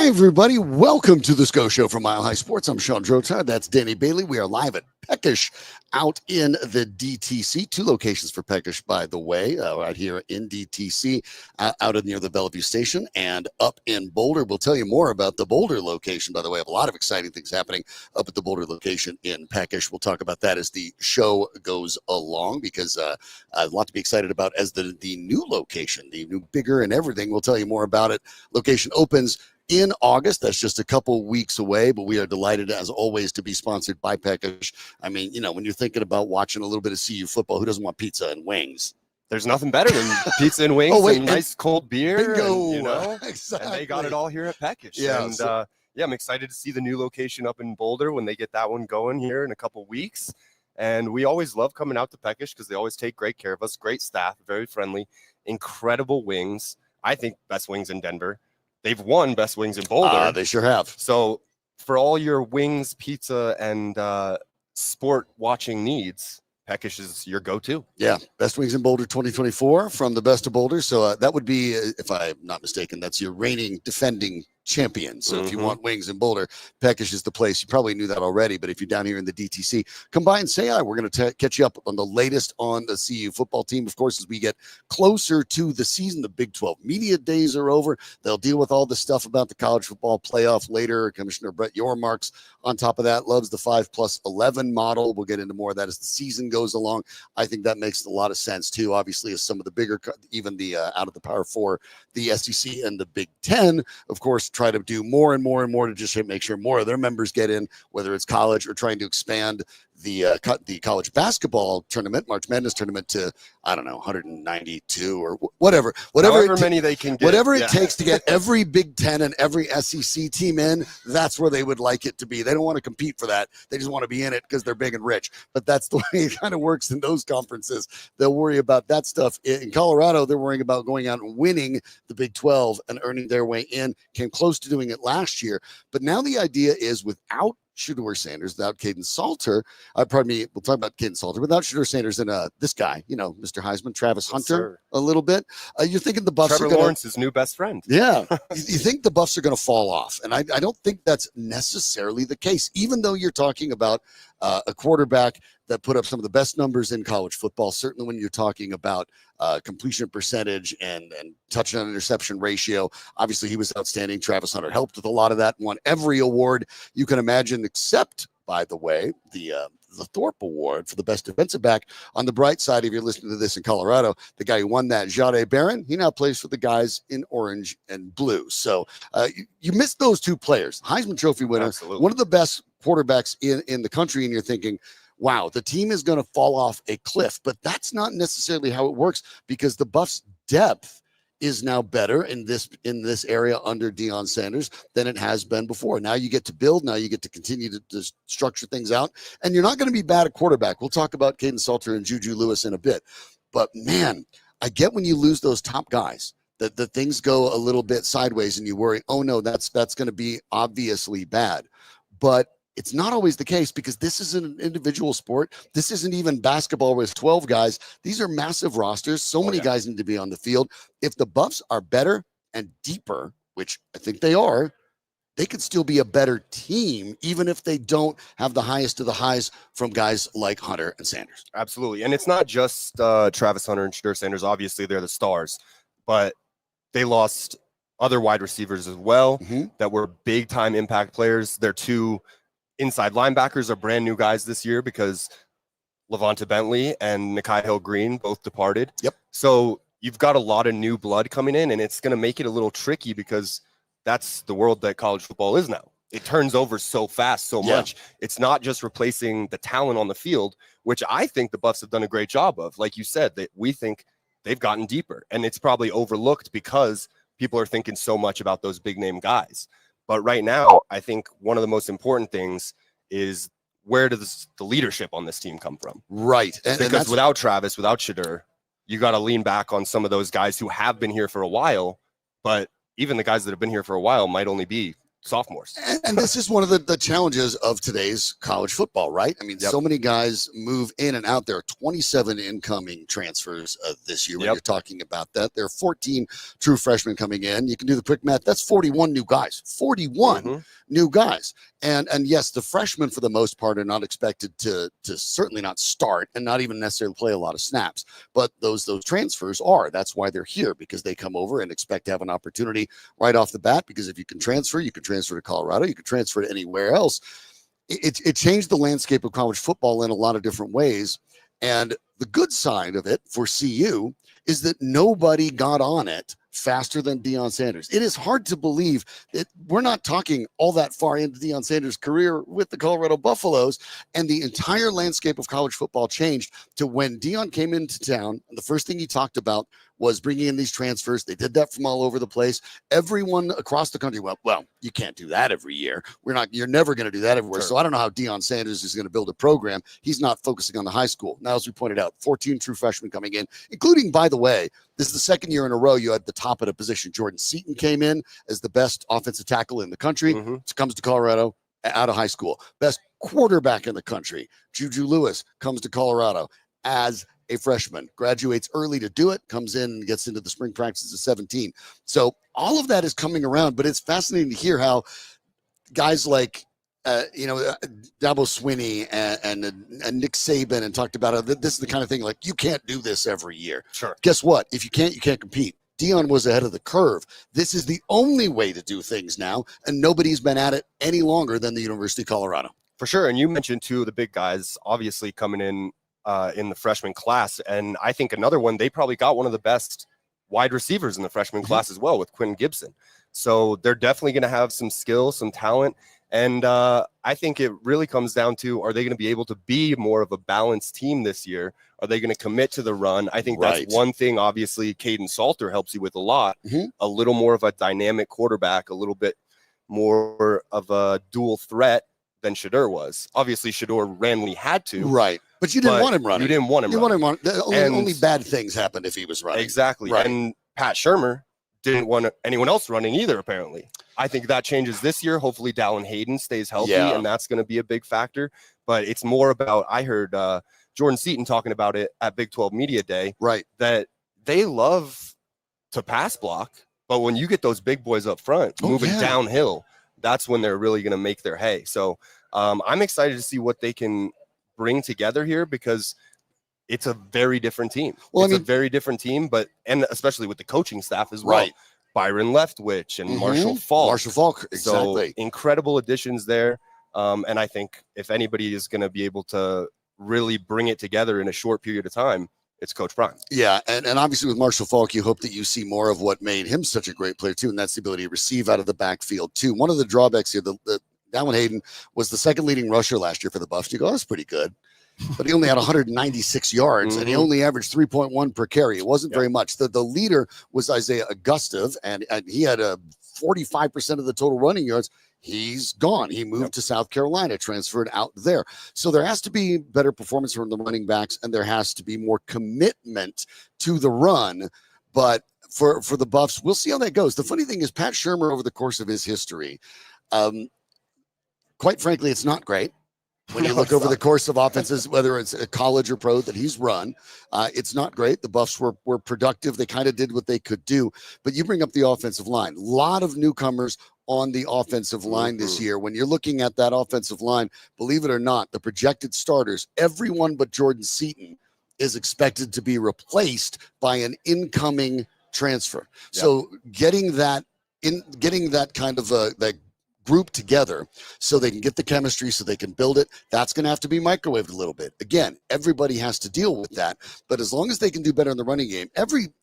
Hi, everybody. Welcome to the SCO Show from Mile High Sports. I'm Shawn Drotar. That's Danny Bailey. We are live at Peckish out in the DTC. Two locations for Peckish, by the way, right here in DTC, out near the Bellevue Station and up in Boulder. We'll tell you more about the Boulder location, by the way. I have a lot of exciting things happening up at the Boulder location in Peckish. We'll talk about that as the show goes along because a lot to be excited about as the new location, the new bigger and everything. We'll tell you more about it. Location opens in August. That's just a couple weeks away, but we are delighted, as always, to be sponsored by Peckish. I mean, you know, when you're thinking about watching a little bit of CU football, who doesn't want pizza and wings? There's nothing better than pizza and wings and nice cold beer. Bingo. And, you know, exactly. And they got it all here at Peckish. Yeah, and yeah, I'm excited to see the new location up in Boulder when they get that one going here in a couple weeks. And we always love coming out to Peckish because they always take great care of us. Great staff, very friendly, incredible wings. I think best wings in Denver. They've won best wings in Boulder. They sure have. So for all your wings, pizza, and sport watching needs, Peckish is your go-to. Yeah, Best Wings in Boulder 2024 from the Best of Boulder. So that would be, if I'm not mistaken, that's your reigning defending champion. So if you want wings in Boulder, Peckish is the place. You probably knew that already, but if you're down here in the DTC, come by and say hi. We're going to catch you up on the latest on the CU football team. Of course, as we get closer to the season, the Big 12 media days are over. They'll deal with all the stuff about the college football playoff later. Commissioner Brett Yormark's on top of that, loves the 5+11 model. We'll get into more of that as the season goes along. I think that makes a lot of sense too. Obviously, as some of the bigger, even the out of the Power 4, the SEC and the Big 10, of course, try to do more and more and more to just make sure more of their members get in, whether it's college or trying to expand the college basketball tournament, March Madness tournament, to, I don't know, 192 or whatever many they can get. Whatever it takes to get every Big 10 and every SEC team in, that's where they would like it to be. They don't want to compete for that. They just want to be in it because they're big and rich. But that's the way it kind of works in those conferences. They'll worry about that stuff. In Colorado, they're worrying about going out and winning the Big 12 and earning their way in. Came close to doing it last year. But now the idea is, without Shedeur Sanders, without Kaidon Salter, pardon me, we'll talk about Kaidon Salter, without Shedeur Sanders and this guy, you know, Mr. Heisman, Travis Hunter, a little bit. You're thinking the Buffs Trevor Lawrence's new best friend. Yeah. You think the Buffs are going to fall off. And I don't think that's necessarily the case, even though you're talking about a quarterback that put up some of the best numbers in college football. Certainly when you're talking about completion percentage and touchdown interception ratio, obviously he was outstanding. Travis Hunter helped with a lot of that, won every award you can imagine, except, by the way, the Thorpe Award for the best defensive back. On the bright side, if you're listening to this in Colorado, the guy who won that, Jahdae Barron, he now plays for the guys in orange and blue. So you missed those two players. Heisman Trophy winner, Absolutely. One of the best quarterbacks in the country, and you're thinking, wow, the team is going to fall off a cliff. But that's not necessarily how it works, because the Buffs' depth is now better in this area under Deion Sanders than it has been before. Now you get to build. Now you get to continue to structure things out. And you're not going to be bad at quarterback. We'll talk about Kaidon Salter and Juju Lewis in a bit. But, man, I get when you lose those top guys, that things go a little bit sideways and you worry, oh, no, that's going to be obviously bad. But it's not always the case, because this is an individual sport. This isn't even basketball with 12 guys. These are massive rosters. So many guys need to be on the field. If the Buffs are better and deeper, which I think they are, they could still be a better team, even if they don't have the highest of the highs from guys like Hunter and Sanders. Absolutely. And it's not just Travis Hunter and Shedeur Sanders. Obviously, they're the stars. But they lost other wide receivers as well that were big-time impact players. Their two inside linebackers are brand new guys this year, because Levante Bentley and Nikhai Hill-Green both departed. Yep. So you've got a lot of new blood coming in, and it's going to make it a little tricky, because that's the world that college football is now. It turns over so fast, so much. It's not just replacing the talent on the field, which I think the Buffs have done a great job of. Like you said, that we think they've gotten deeper, and it's probably overlooked because people are thinking so much about those big name guys. But right now, I think one of the most important things is, where does the leadership on this team come from? Right. Because without Travis, without Shedeur, you got to lean back on some of those guys who have been here for a while. But even the guys that have been here for a while might only be sophomores. And this is one of the challenges of today's college football, right? I mean, so many guys move in and out. There are 27 incoming transfers this year when you're talking about that. There are 14 true freshmen coming in. You can do the quick math. That's 41 new guys. 41 new guys. And yes, the freshmen for the most part are not expected to certainly not start and not even necessarily play a lot of snaps. But those transfers are. That's why they're here, because they come over and expect to have an opportunity right off the bat. Because if you can transfer, you can transfer to Colorado, you can transfer to anywhere else. It changed the landscape of college football in a lot of different ways. And the good side of it for CU is that nobody got on it faster than Deion Sanders. It is hard to believe that we're not talking all that far into Deion Sanders' career with the Colorado Buffaloes, and the entire landscape of college football changed to when Deion came into town. And the first thing he talked about was bringing in these transfers. They did that from all over the place. Everyone across the country, well, you can't do that every year. You're never going to do that everywhere. Sure. So I don't know how Deion Sanders is going to build a program. He's not focusing on the high school. Now, as we pointed out, 14 true freshmen coming in, including, by the way, this is the second year in a row you had the top at a position. Jordan Seaton came in as the best offensive tackle in the country. Comes to Colorado out of high school. Best quarterback in the country. Juju Lewis comes to Colorado as a freshman, graduates early to do it, comes in and gets into the spring practices at 17. So all of that is coming around, but it's fascinating to hear how guys like, Dabo Swinney and Nick Saban and talked about it. This is the kind of thing like, you can't do this every year. Sure. Guess what? If you can't compete. Deion was ahead of the curve. This is the only way to do things now, and nobody's been at it any longer than the University of Colorado. For sure. And you mentioned two of the big guys obviously coming in the freshman class. And I think another one, they probably got one of the best wide receivers in the freshman class as well with Quinn Gibson. So they're definitely going to have some skill, some talent. And I think it really comes down to, are they going to be able to be more of a balanced team this year? Are they going to commit to the run? I think that's one thing, obviously, Kaidon Salter helps you with a lot. A little more of a dynamic quarterback, a little bit more of a dual threat than Shedeur was. Obviously, Shedeur ran when he had to. Right. But you didn't want him running. You didn't want him running. Only bad things happened if he was running. Exactly. Right. And Pat Shurmur didn't want anyone else running either, apparently. I think that changes this year. Hopefully, Dallin Hayden stays healthy, and that's going to be a big factor. But it's more about, I heard Jordan Seaton talking about it at Big 12 Media Day, that they love to pass block, but when you get those big boys up front moving downhill, that's when they're really going to make their hay. So I'm excited to see what they can bring together here, because it's a very different team. It's a very different team, and especially with the coaching staff as well. Byron Leftwich and Marshall Falk. Exactly. So incredible additions there. And I think if anybody is going to be able to really bring it together in a short period of time, it's Coach Prime. Yeah, and obviously with Marshall Falk, you hope that you see more of what made him such a great player too, and that's the ability to receive out of the backfield too. One of the drawbacks here, the Dallin Hayden was the second leading rusher last year for the Buffs. You go, that's pretty good. But he only had 196 yards, and he only averaged 3.1 per carry. It wasn't very much. The leader was Isaiah Augustov, and he had a 45% of the total running yards. He's gone. He moved to South Carolina, transferred out there. So there has to be better performance from the running backs, and there has to be more commitment to the run. But for the Buffs, we'll see how that goes. The funny thing is, Pat Shurmur, over the course of his history, quite frankly, it's not great. When you look over the course of offenses, whether it's a college or pro that he's run, it's not great. The Buffs were productive. They kind of did what they could do. But you bring up the offensive line. A lot of newcomers on the offensive line this year. When you're looking at that offensive line, believe it or not, the projected starters, everyone but Jordan Seaton is expected to be replaced by an incoming transfer. So getting that kind of that group together so they can get the chemistry, so they can build it, that's going to have to be microwaved a little bit. Again, everybody has to deal with that, but as long as they can do better in the running game,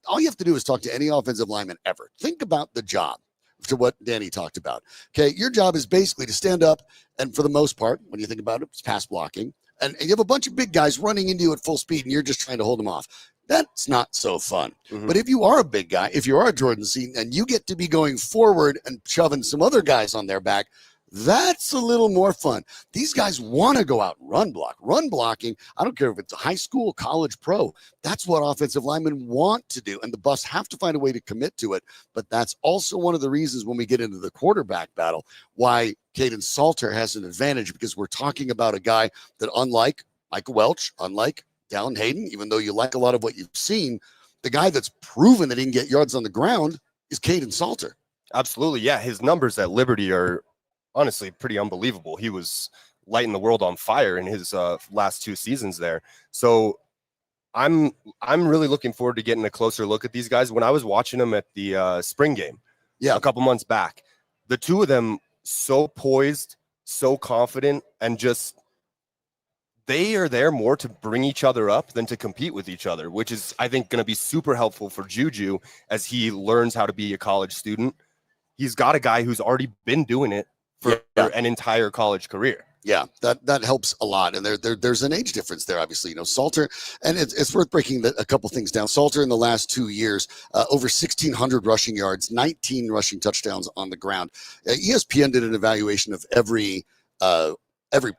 all you have to do is talk to any offensive lineman ever. Think about the job, to what Danny talked about. Okay, your job is basically to stand up, and for the most part, when you think about it, it's pass blocking, and you have a bunch of big guys running into you at full speed, and you're just trying to hold them off. That's not so fun. But if you are a big guy, if you are a Jordan Seaton, and you get to be going forward and shoving some other guys on their back, That's a little more fun. These guys want to go out and run block. Run blocking, I don't care if it's high school, college, pro. That's what offensive linemen want to do. And the Buffs have to find a way to commit to it. But that's also one of the reasons when we get into the quarterback battle, why Kaidon Salter has an advantage, because we're talking about a guy that, unlike Michael Welch, unlike Dallin Hayden, even though you like a lot of what you've seen, the guy that's proven that he can get yards on the ground is Kaidon Salter. Absolutely. Yeah. His numbers at Liberty are honestly pretty unbelievable. He was lighting the world on fire in his last 2 seasons there. So I'm really looking forward to getting a closer look at these guys. When I was watching them at the spring game a couple months back, the two of them so poised, so confident, and just they are there more to bring each other up than to compete with each other, which is, I think, going to be super helpful for Juju as he learns how to be a college student. He's got a guy who's already been doing it for an entire college career. Yeah, that helps a lot. And there's an age difference there, obviously. Salter, and it's worth breaking a couple things down. Salter in the last 2 years, over 1,600 rushing yards, 19 rushing touchdowns on the ground. ESPN did an evaluation of every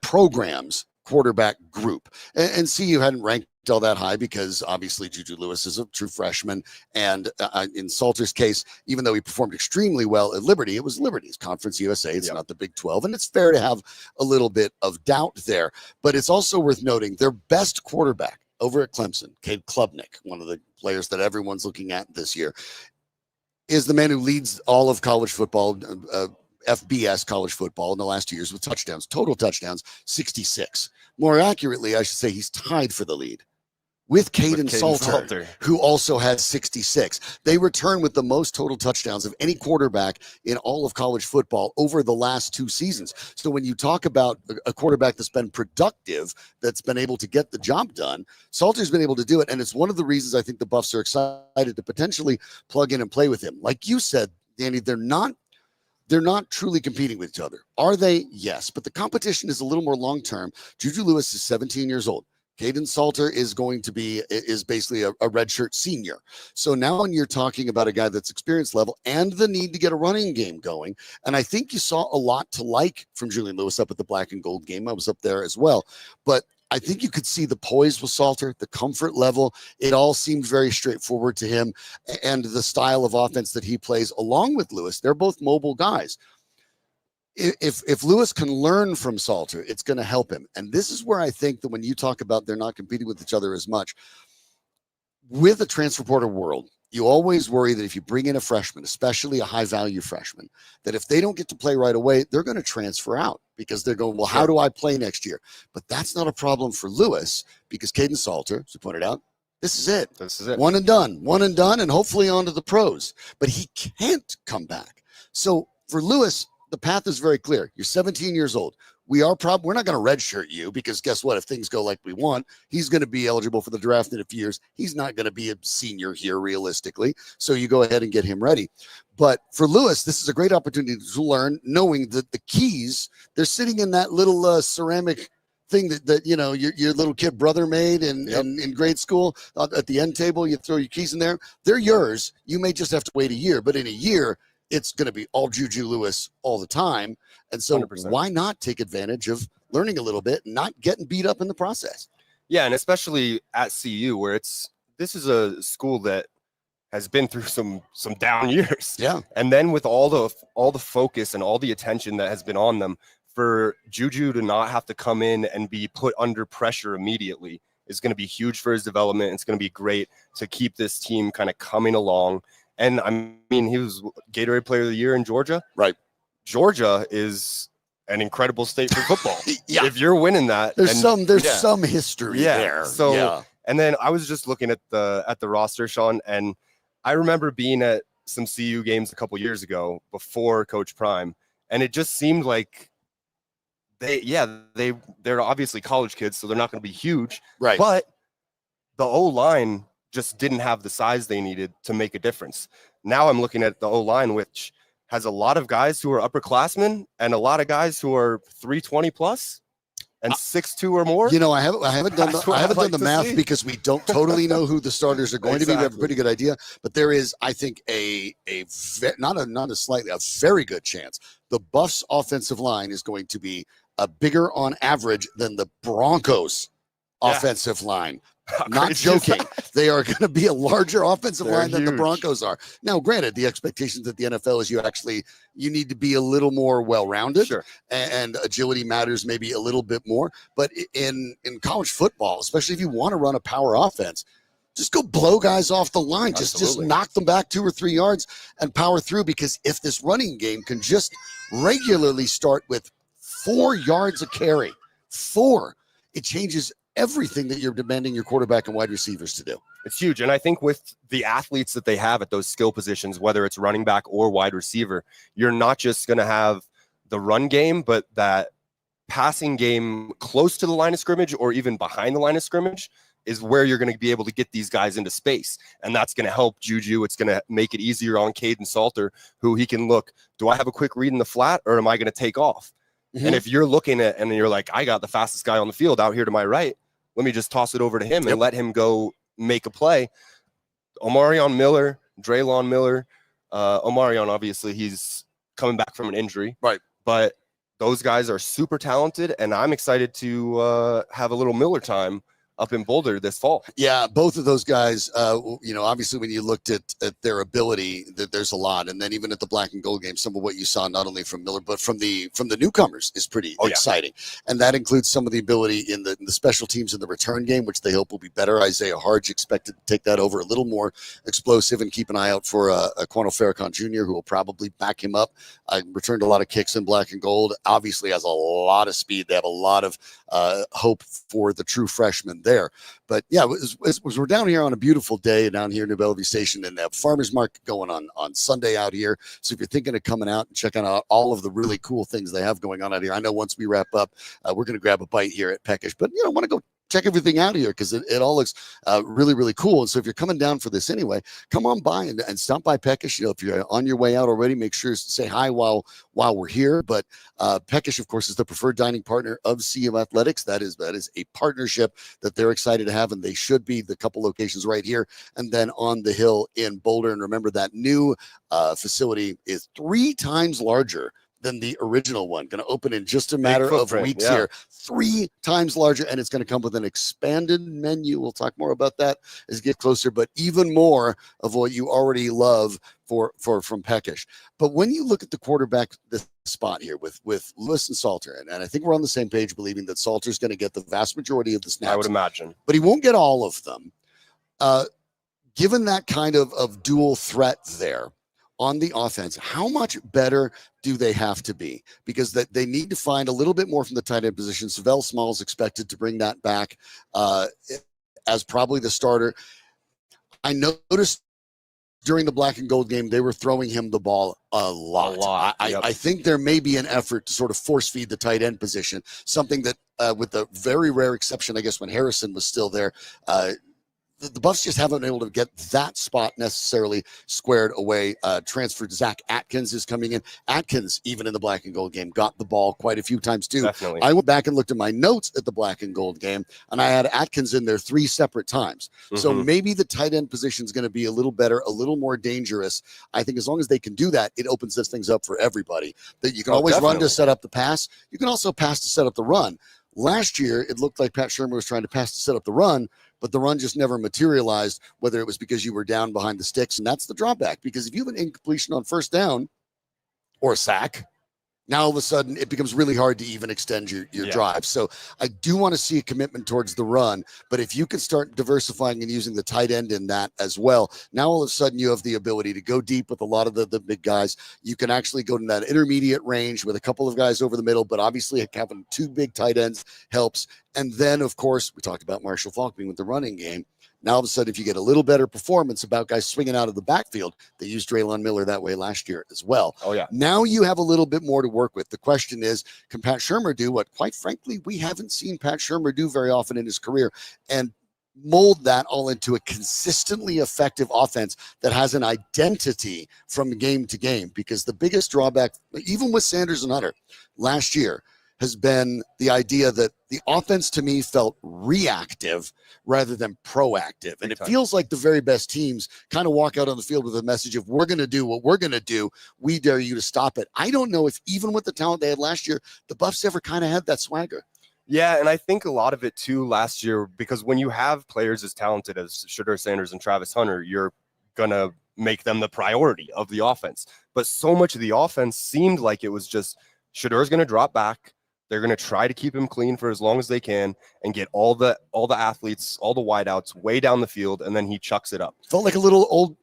program's quarterback group, and CU hadn't ranked all that high because obviously Juju Lewis is a true freshman, and in Salter's case, even though he performed extremely well at Liberty, it was Liberty's Conference USA. It's not the Big 12, and it's fair to have a little bit of doubt there. But it's also worth noting their best quarterback over at Clemson, Cade Klubnik, one of the players that everyone's looking at this year, is the man who leads all of college football, FBS college football in the last 2 years with touchdowns, total touchdowns, 66. More accurately, I should say he's tied for the lead with Kaidon Salter, who also has 66. They return with the most total touchdowns of any quarterback in all of college football over the last 2 seasons. So when you talk about a quarterback that's been productive, that's been able to get the job done, Salter's been able to do it. And it's one of the reasons I think the Buffs are excited to potentially plug in and play with him. Like you said, Danny, they're not truly competing with each other. Are they? Yes. But the competition is a little more long-term. Juju Lewis is 17 years old. Kaidon Salter is basically a redshirt senior. So now when you're talking about a guy that's experience level and the need to get a running game going, and I think you saw a lot to like from Julian Lewis up at the black and gold game. I was up there as well. But I think you could see the poise with Salter, the comfort level. It all seemed very straightforward to him, and the style of offense that he plays along with Lewis. They're both mobile guys. If Lewis can learn from Salter, it's going to help him. And this is where I think that when you talk about they're not competing with each other as much, with a transfer portal world, you always worry that if you bring in a freshman, especially a high-value freshman, that if they don't get to play right away, they're going to transfer out because they're going, well, how do I play next year? But that's not a problem for Lewis because Kaidon Salter, as you pointed out, this is it. This is it. One and done, and hopefully on to the pros. But he can't come back. So for Lewis, the path is very clear. You're 17 years old. We're not going to redshirt you because guess what? If things go like we want, he's going to be eligible for the draft in a few years. He's not going to be a senior here realistically. So you go ahead and get him ready. But for Lewis, this is a great opportunity to learn, knowing that the keys, they're sitting in that little ceramic thing that your little kid brother made in grade school at the end table. You throw your keys in there. They're yours. You may just have to wait a year, but in a year, it's going to be all Juju Lewis all the time. And so 100%. Why not take advantage of learning a little bit and not getting beat up in the process? Yeah, and especially at CU where this is a school that has been through some down years. Yeah. And then with all the focus and all the attention that has been on them, for Juju to not have to come in and be put under pressure immediately is going to be huge for his development. It's going to be great to keep this team kind of coming along. And I mean, he was Gatorade Player of the Year in Georgia. Right. Georgia is an incredible state for football. Yeah. If you're winning that, there's some history there. So, and then I was just looking at the roster, Shawn, and I remember being at some CU games a couple years ago before Coach Prime, and it just seemed like they're obviously college kids, so they're not going to be huge. Right. But the O-line just didn't have the size they needed to make a difference. Now I'm looking at the O-line, which has a lot of guys who are upperclassmen and a lot of guys who are 320 plus. and 6'2" or more. You know, I haven't done the math see. because we don't totally know who the starters are going to be. We have a pretty good idea, but there is, I think, a very good chance the Buffs offensive line is going to be bigger on average than the Broncos offensive line. Not joking. They are going to be a larger offensive line than the Broncos are. Now, granted, the expectations at the NFL is you need to be a little more well-rounded, sure, and agility matters maybe a little bit more. But in college football, especially if you want to run a power offense, just go blow guys off the line. Just knock them back 2 or 3 yards and power through, because if this running game can just regularly start with 4 yards a carry, it changes everything that you're demanding your quarterback and wide receivers to do. It's huge. And I think with the athletes that they have at those skill positions, whether it's running back or wide receiver, you're not just going to have the run game, but that passing game close to the line of scrimmage or even behind the line of scrimmage is where you're going to be able to get these guys into space. And that's going to help Juju. It's going to make it easier on Kaidon Salter, who he can look, do I have a quick read in the flat, or am I going to take off? Mm-hmm. And if you're looking at, and you're like, I got the fastest guy on the field out here to my right, let me just toss it over to him and let him go make a play. Omarion Miller, Draylon Miller, Omarion, obviously, he's coming back from an injury. Right. But those guys are super talented, and I'm excited to have a little Miller time up in Boulder this fall. Yeah, both of those guys, obviously when you looked at their ability, that there's a lot. And then even at the black and gold game, some of what you saw not only from Miller, but from the newcomers is pretty exciting. And that includes some of the ability in the special teams in the return game, which they hope will be better. Isaiah Harge expected to take that over a little more explosive, and keep an eye out for Quanto Farrakhan Jr., who will probably back him up. Returned a lot of kicks in black and gold. Obviously has a lot of speed. They have a lot of hope for the true freshman there. But yeah, we're down here on a beautiful day down here in New Bellevue Station, and they have farmers market going on Sunday out here. So if you're thinking of coming out and checking out all of the really cool things they have going on out here, I know once we wrap up, we're going to grab a bite here at Peckish, but I want to go check everything out here because it all looks really, really cool. And so if you're coming down for this anyway, come on by and stop by Peckish. If you're on your way out already, make sure to say hi while we're here. But Peckish, of course, is the preferred dining partner of CU Athletics. That is a partnership that they're excited to have, and they should be. The couple locations right here and then on the hill in Boulder. And remember, that new facility is 3 times larger than the original one. Going to open in just a matter of weeks here. 3 times larger, and it's going to come with an expanded menu. We'll talk more about that as we get closer, but even more of what you already love from Peckish. But when you look at the quarterback, the spot here with Lewis and Salter, and I think we're on the same page, believing that Salter's going to get the vast majority of the snaps. I would imagine. But he won't get all of them. Given that kind of dual threat there on the offense, how much better do they have to be? Because they need to find a little bit more from the tight end position. Savell Small is expected to bring that back as probably the starter. I noticed during the black and gold game, they were throwing him the ball a lot. I think there may be an effort to sort of force feed the tight end position, something that with the very rare exception, I guess, when Harrison was still there, the Buffs just haven't been able to get that spot necessarily squared away. Transferred Zach Atkins is coming in. Atkins, even in the black and gold game, got the ball quite a few times too. Definitely. I went back and looked at my notes at the black and gold game, and I had Atkins in there 3 separate times. Mm-hmm. So maybe the tight end position is going to be a little better, a little more dangerous. I think as long as they can do that, it opens those things up for everybody. That you can always run to set up the pass. You can also pass to set up the run. Last year, it looked like Pat Shurmur was trying to pass to set up the run, but the run just never materialized, whether it was because you were down behind the sticks. And that's the drawback, because if you have an incompletion on first down or a sack, now all of a sudden it becomes really hard to even extend your drive. So I do want to see a commitment towards the run, but if you can start diversifying and using the tight end in that as well, now all of a sudden you have the ability to go deep with a lot of the big guys. You can actually go to that intermediate range with a couple of guys over the middle, but obviously having 2 big tight ends helps. And then, of course, we talked about Marshall Faulk being with the running game. Now, all of a sudden, if you get a little better performance about guys swinging out of the backfield, they used Draylon Miller that way last year as well. Oh, yeah. Now you have a little bit more to work with. The question is, can Pat Shurmur do what, quite frankly, we haven't seen Pat Shurmur do very often in his career, and mold that all into a consistently effective offense that has an identity from game to game? Because the biggest drawback, even with Sanders and Hunter last year, has been the idea that the offense to me felt reactive rather than proactive. And it feels like the very best teams kind of walk out on the field with a message of, we're going to do what we're going to do. We dare you to stop it. I don't know if even with the talent they had last year, the Buffs ever kind of had that swagger. Yeah, and I think a lot of it too last year, because when you have players as talented as Shedeur Sanders and Travis Hunter, you're going to make them the priority of the offense. But so much of the offense seemed like it was just Shedeur's going to drop back. They're going to try to keep him clean for as long as they can and get all the athletes, all the wideouts way down the field, and then he chucks it up. Felt like a little old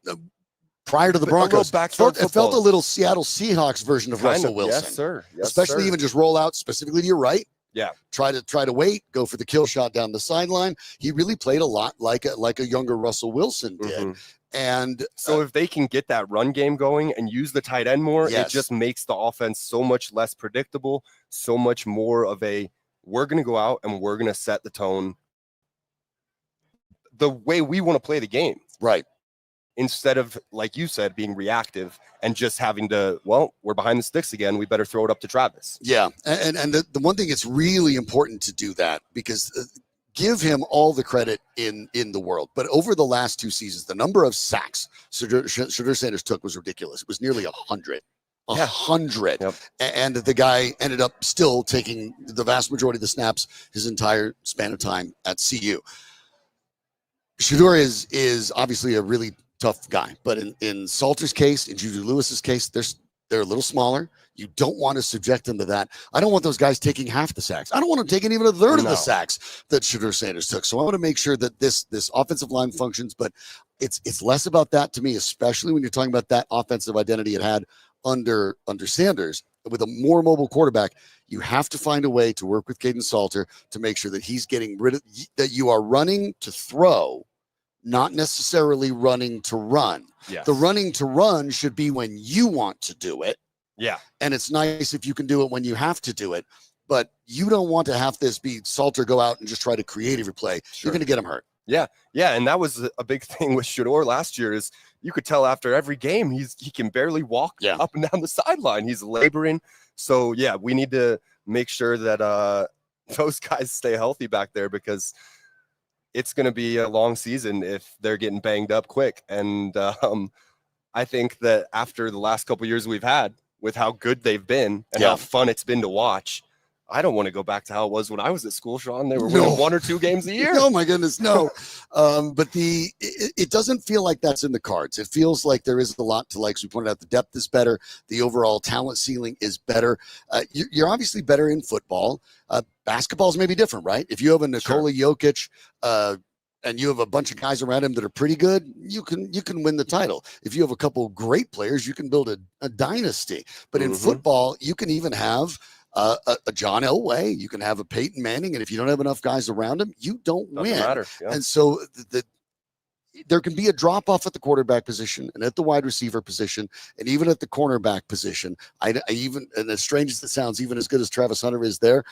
prior to the Broncos. It felt a little Seattle Seahawks version of Russell Wilson. Yes, sir. Yes, especially sir. Even just roll out specifically to your right. Yeah. Try to wait, go for the kill shot down the sideline. He really played a lot like a younger Russell Wilson did. Mm-hmm. And so if they can get that run game going and use the tight end more, yes, it just makes the offense so much less predictable, so much more of a, we're going to go out and we're going to set the tone the way we want to play the game. Right. Instead of, like you said, being reactive and just having to, well, we're behind the sticks again, we better throw it up to Travis. Yeah. And the one thing, it's really important to do that, because give him all the credit in the world. But over the last 2 seasons, the number of sacks Shedeur Sanders took was ridiculous. It was nearly 100. 100. Yep. And the guy ended up still taking the vast majority of the snaps his entire span of time at CU. Shedeur is obviously a really tough guy, but in Salter's case, in Juju Lewis's case, they're a little smaller. You don't want to subject them to that. I don't want those guys taking half the sacks. I don't want them taking even a third of the sacks that Shedeur Sanders took. So I want to make sure that this offensive line functions, but it's less about that to me, especially when you're talking about that offensive identity it had under Sanders. With a more mobile quarterback, you have to find a way to work with Kaidon Salter to make sure that he's getting rid of that. You are running to throw, not necessarily running to run. Yes. The running to run should be when you want to do it. Yeah. And it's nice if you can do it when you have to do it, but you don't want to have this be Salter go out and just try to create every play. Sure. You're going to get him hurt. Yeah. Yeah. And that was a big thing with Shedeur last year, is you could tell after every game, he can barely walk up and down the sideline. He's laboring. So yeah, we need to make sure that those guys stay healthy back there, because it's going to be a long season if they're getting banged up quick. And I think that after the last couple of years we've had, with how good they've been and how fun it's been to watch, I don't want to go back to how it was when I was at school, Shawn. They were winning 1 or 2 games a year. Oh my goodness, no. But it doesn't feel like that's in the cards. It feels like there is a lot to like. As we pointed out, the depth is better. The overall talent ceiling is better. You're obviously better in football. Basketball's maybe different, right? If you have a Nikola Jokic, and you have a bunch of guys around him that are pretty good, you can win the title. If you have a couple of great players, you can build a dynasty. But in football, you can even have a John Elway, you can have a Peyton Manning, and if you don't have enough guys around him, you don't win. Matter. Yeah. And so there can be a drop off at the quarterback position and at the wide receiver position and even at the cornerback position. I even, and as strange as it sounds, even as good as Travis Hunter is there,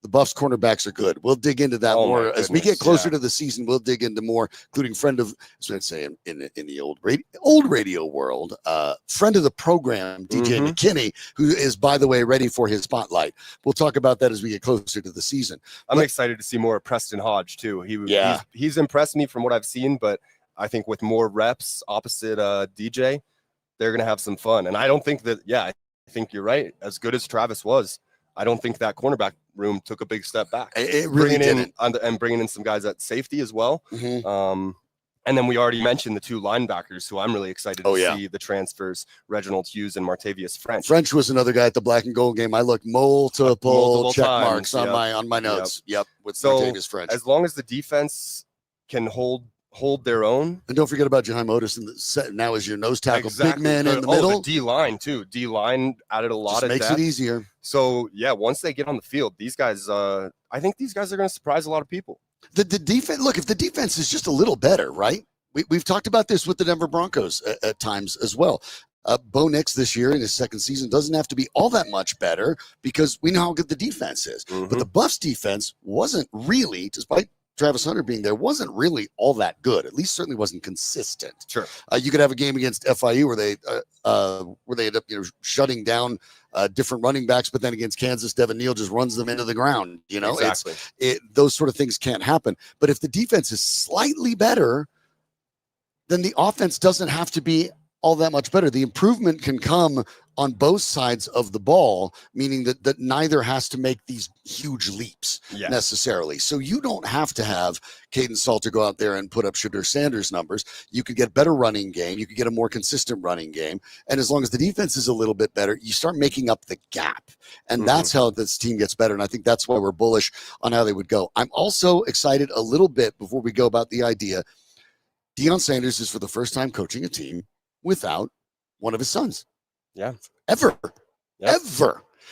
the Buffs cornerbacks are good. We'll dig into that more as we get closer to the season. We'll dig into more, including friend of, so I'd say in the old radio world, friend of the program, DJ McKinney, who is, by the way, ready for his spotlight. We'll talk about that as we get closer to the season. I'm excited to see more of Preston Hodge too. He's impressed me from what I've seen, but I think with more reps opposite DJ, they're going to have some fun. And I don't think that, I think you're right. As good as Travis was, I don't think that cornerback room took a big step back. It really didn't. And bringing in some guys at safety as well. And then we already mentioned the 2 linebackers who I'm really excited to see the transfers, Reginald Hughes and Martavius French. French was another guy at the black and gold game. I looked multiple check marks on my notes. Yep. With Martavius French. As long as the defense can hold their own. And don't forget about Jaheim Otis now as your nose tackle. Big man in the middle. The D-line too. D-line added a lot of makes depth. It easier. So once they get on the field, these guys, I think these guys are going to surprise a lot of people. The defense, look, if the defense is just a little better, right? We've talked about this with the Denver Broncos at times as well. Bo Nix this year in his second season doesn't have to be all that much better because we know how good the defense is. But the Buffs defense wasn't really, despite Travis Hunter being there wasn't really all that good. At least certainly wasn't consistent. Sure. You could have a game against FIU where they end up shutting down different running backs, but then against Kansas, Devin Neal just runs them into the ground. Exactly. Those sort of things can't happen. But if the defense is slightly better, then the offense doesn't have to be all that much better. The improvement can come on both sides of the ball, meaning that neither has to make these huge leaps necessarily. So you don't have to have Kaidon Salter go out there and put up Shedeur Sanders numbers. You could get better running game. You could get a more consistent running game. And as long as the defense is a little bit better, you start making up the gap. And that's how this team gets better. And I think that's why we're bullish on how they would go. I'm also excited a little bit before we go about the idea. Deion Sanders is for the first time coaching a team without one of his sons. Yeah. Ever.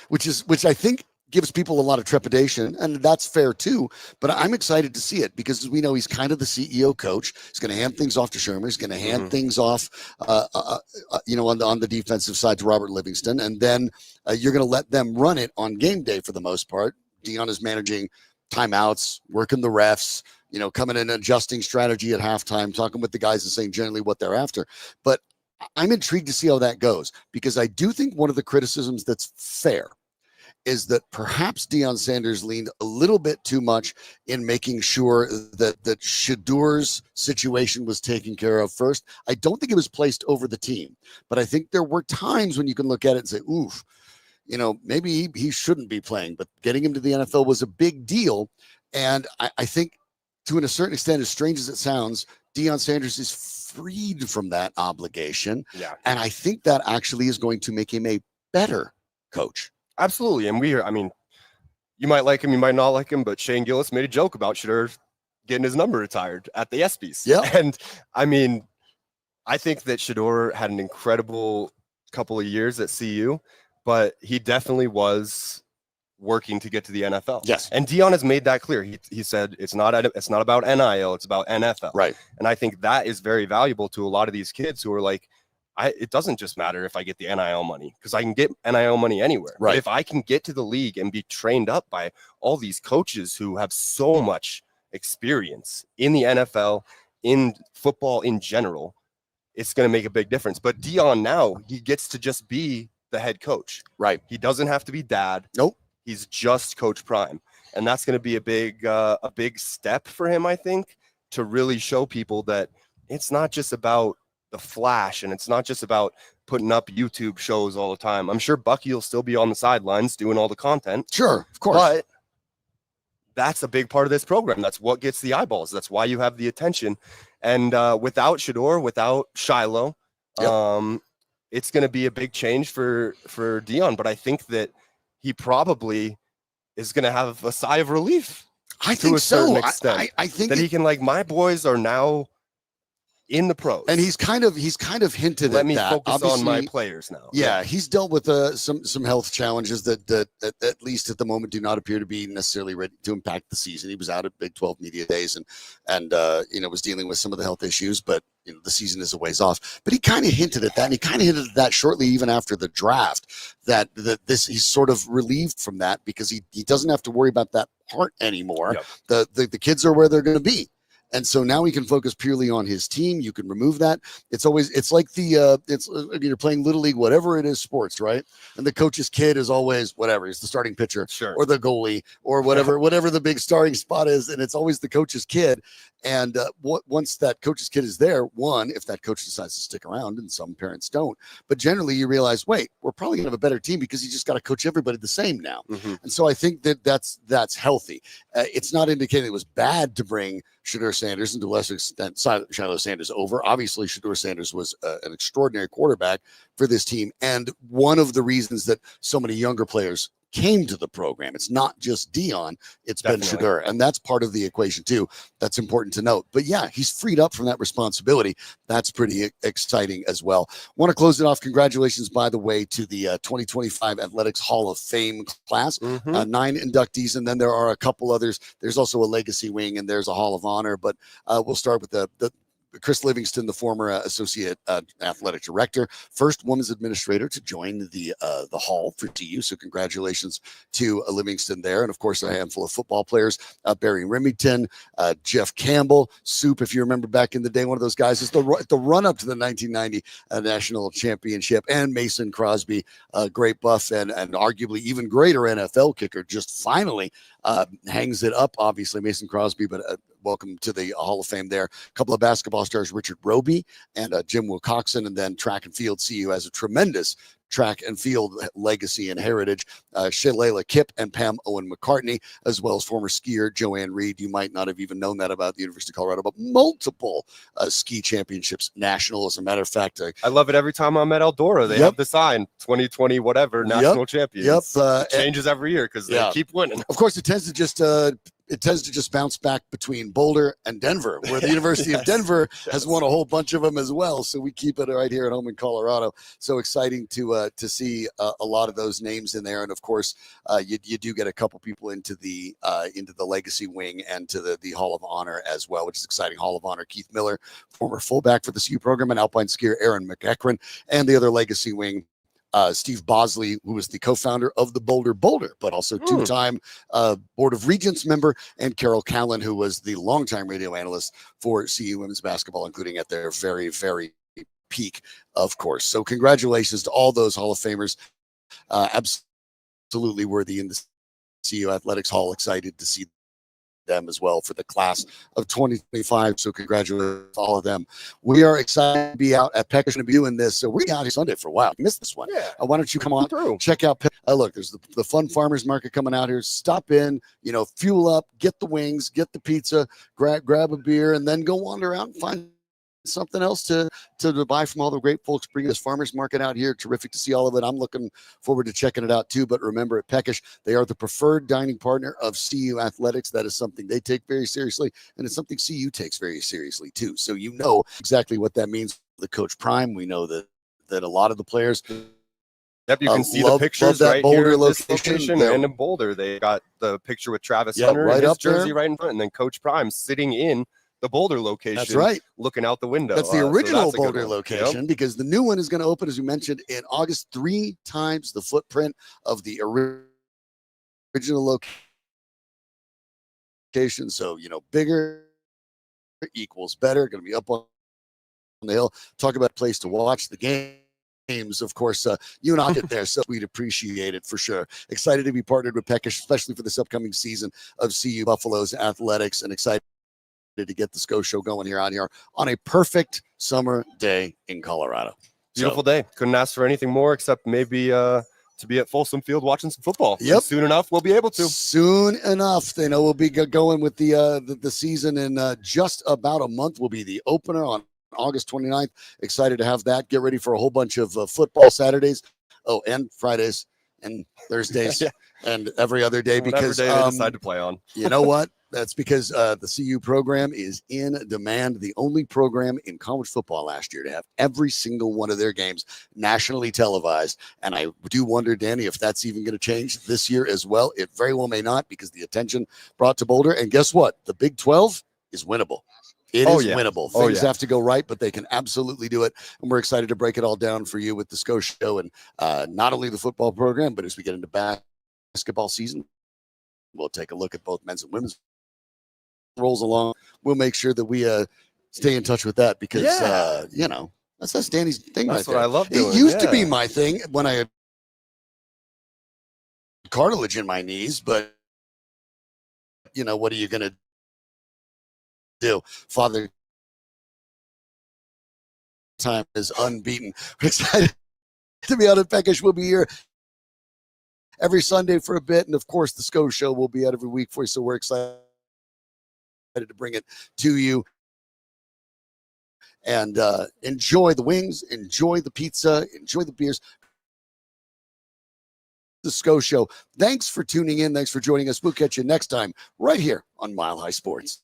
Which I think gives people a lot of trepidation, and that's fair too. But I'm excited to see it because, as we know, he's kind of the CEO coach. He's going to hand things off to Shermer. He's going to hand things off, on the defensive side to Robert Livingston, and then you're going to let them run it on game day for the most part. Deion is managing timeouts, working the refs, coming in, adjusting strategy at halftime, talking with the guys and saying generally what they're after. But I'm intrigued to see how that goes, because I do think one of the criticisms that's fair is that perhaps Deion Sanders leaned a little bit too much in making sure that Shedeur's situation was taken care of first. I don't think it was placed over the team, but I think there were times when you can look at it and say, oof, maybe he shouldn't be playing, but getting him to the NFL was a big deal. And I think, to a certain extent, as strange as it sounds, Deion Sanders is freed from that obligation. Yeah. And I think that actually is going to make him a better coach. Absolutely. And you might like him, you might not like him, but Shane Gillis made a joke about Shedeur getting his number retired at the ESPYs. Yeah. And I think that Shedeur had an incredible couple of years at CU, but he definitely was working to get to the NFL. Yes. And Deion has made that clear. He said it's not about NIL, it's about NFL. Right. And I think that is very valuable to a lot of these kids who are like, it doesn't just matter if I get the NIL money, because I can get NIL money anywhere. Right. But if I can get to the league and be trained up by all these coaches who have so much experience in the NFL, in football in general, it's going to make a big difference. But Deion now, he gets to just be the head coach. Right. He doesn't have to be dad. Nope. He's just Coach Prime. And that's going to be a big step for him, I think, to really show people that it's not just about the flash, and it's not just about putting up YouTube shows all the time. I'm sure Bucky will still be on the sidelines doing all the content. Sure, of course. But that's a big part of this program. That's what gets the eyeballs. That's why you have the attention. And without Shedeur, without Shiloh, it's going to be a big change for Deion. But I think that he probably is going to have a sigh of relief. I think so. I think that he can, my boys are now in the pros, and he's kind of hinted Let at me that. focus Obviously, on my players now. Yeah, he's dealt with some health challenges that at least at the moment do not appear to be necessarily ready to impact the season. He was out at Big 12 Media Days and was dealing with some of the health issues, but the season is a ways off. But he kind of hinted at that, and he kind of hinted at that shortly even after the draft, that he's sort of relieved from that because he doesn't have to worry about that part anymore. Yep. The kids are where they're going to be. And so now he can focus purely on his team. You can remove that. It's like you're playing Little League, whatever it is, sports, right? And the coach's kid is always whatever. He's the starting pitcher, sure, or the goalie, or whatever the big starting spot is. And it's always the coach's kid. And once that coach's kid is there, if that coach decides to stick around, and some parents don't, but generally you realize, wait, we're probably going to have a better team because you just got to coach everybody the same now. Mm-hmm. And so I think that's healthy. It's not indicating it was bad to bring Shedeur Sanders, and to a lesser extent Shiloh Sanders, over. Obviously, Shedeur Sanders was an extraordinary quarterback for this team, and one of the reasons that so many younger players came to the program. It's not just Deion, it's been Shedeur, and that's part of the equation too. That's important to note. But yeah, he's freed up from that responsibility. That's pretty exciting as well. Want to close it off. Congratulations, by the way, to the 2025 Athletics Hall of Fame class. 9 inductees, and then there are a couple others. There's also a legacy wing, and there's a Hall of Honor. But we'll start with the Chris Livingston, the former associate athletic director, first women's administrator to join the hall for TU. So congratulations to Livingston there. And of course, a handful of football players, Barry Remington, Jeff Campbell, Soup, if you remember back in the day, one of those guys is the run up to the 1990 national championship, and Mason Crosby, great buff and arguably even greater NFL kicker, just finally hangs it up. Obviously, Mason Crosby, but welcome to the Hall of Fame there. A couple of basketball stars, Richard Roby and Jim Wilcoxon, and then track and field. CU has a tremendous track and field legacy and heritage. Shalala Kipp and Pam Owen McCartney, as well as former skier Joanne Reed. You might not have even known that about the University of Colorado, but multiple ski championships, national. As a matter of fact, I love it every time I'm at Eldora. They have the sign 2020 whatever national champions. It changes every year because they keep winning. Of course, it tends to just bounce back between Boulder and Denver, where the University of Denver has won a whole bunch of them as well. So we keep it right here at home in Colorado. So exciting to see a lot of those names in there. And of course, you do get a couple people into the legacy wing and to the Hall of Honor as well, which is exciting. Hall of Honor, Keith Miller, former fullback for the CU program, and alpine skier Aaron McEachran, and the other legacy wing, Steve Bosley, who was the co-founder of the Boulder, but also two-time Board of Regents member, and Carol Callan, who was the longtime radio analyst for CU women's basketball, including at their very, very peak, of course. So congratulations to all those Hall of Famers. Absolutely worthy in the CU Athletics Hall. Excited to see them as well for the class of 2025. So congratulations to all of them. We are excited to be out at Peckish and be doing this. So we're out here Sunday for a while. You missed this one. Why don't you come on through? Check out look, there's the fun farmers market coming out here. Stop in, fuel up, get the wings, get the pizza, grab a beer, and then go wander out and find something else to buy from all the great folks bringing this farmers market out here. Terrific to see all of it. I'm looking forward to checking it out too. But remember, at Peckish, they are the preferred dining partner of CU Athletics. That is something they take very seriously, and it's something CU takes very seriously too. So you know exactly what that means. The Coach Prime, we know that a lot of the players. Yep, you can see the pictures right Boulder here in this location and in Boulder. They got the picture with Travis Hunter right in his up jersey there. right in front, and then Coach Prime sitting in the Boulder location. That's right. Looking out the window. That's the original Boulder location, because the new one is going to open, as we mentioned, in August, 3 times the footprint of the original location. So, bigger equals better. Going to be up on the hill. Talk about a place to watch the games. Of course, you and I get there, so we'd appreciate it for sure. Excited to be partnered with Peckish, especially for this upcoming season of CU Buffaloes athletics, and excited to get the SCO show going here on a perfect summer day in Colorado. Beautiful day. Couldn't ask for anything more except maybe to be at Folsom Field watching some football. Yep. Soon enough, we'll be able to. Soon enough. They know we'll be going with the season in just about a month. Will be the opener on August 29th. Excited to have that. Get ready for a whole bunch of football Saturdays. Oh, and Fridays and Thursdays and every other day. Whatever because day they decide to play on. You know what? That's because the CU program is in demand. The only program in college football last year to have every single one of their games nationally televised. And I do wonder, Danny, if that's even going to change this year as well. It very well may not, because the attention brought to Boulder. And guess what? The Big 12 is winnable. It is winnable. Things have to go right, but they can absolutely do it. And we're excited to break it all down for you with the SCO show, and not only the football program, but as we get into basketball season, we'll take a look at both men's and women's rolls along. We'll make sure that we stay in touch with that, because that's Danny's thing. That's right what there. I love doing. It used to be my thing when I had cartilage in my knees, but what are you going to do? Father time is unbeaten. We're excited to be out at Peckish. We'll be here every Sunday for a bit, and of course the SCO show will be out every week for you, so we're excited to bring it to you. And enjoy the wings, enjoy the pizza, enjoy the beers. The SCO show. Thanks for tuning in. Thanks for joining us. We'll catch you next time right here on Mile High Sports.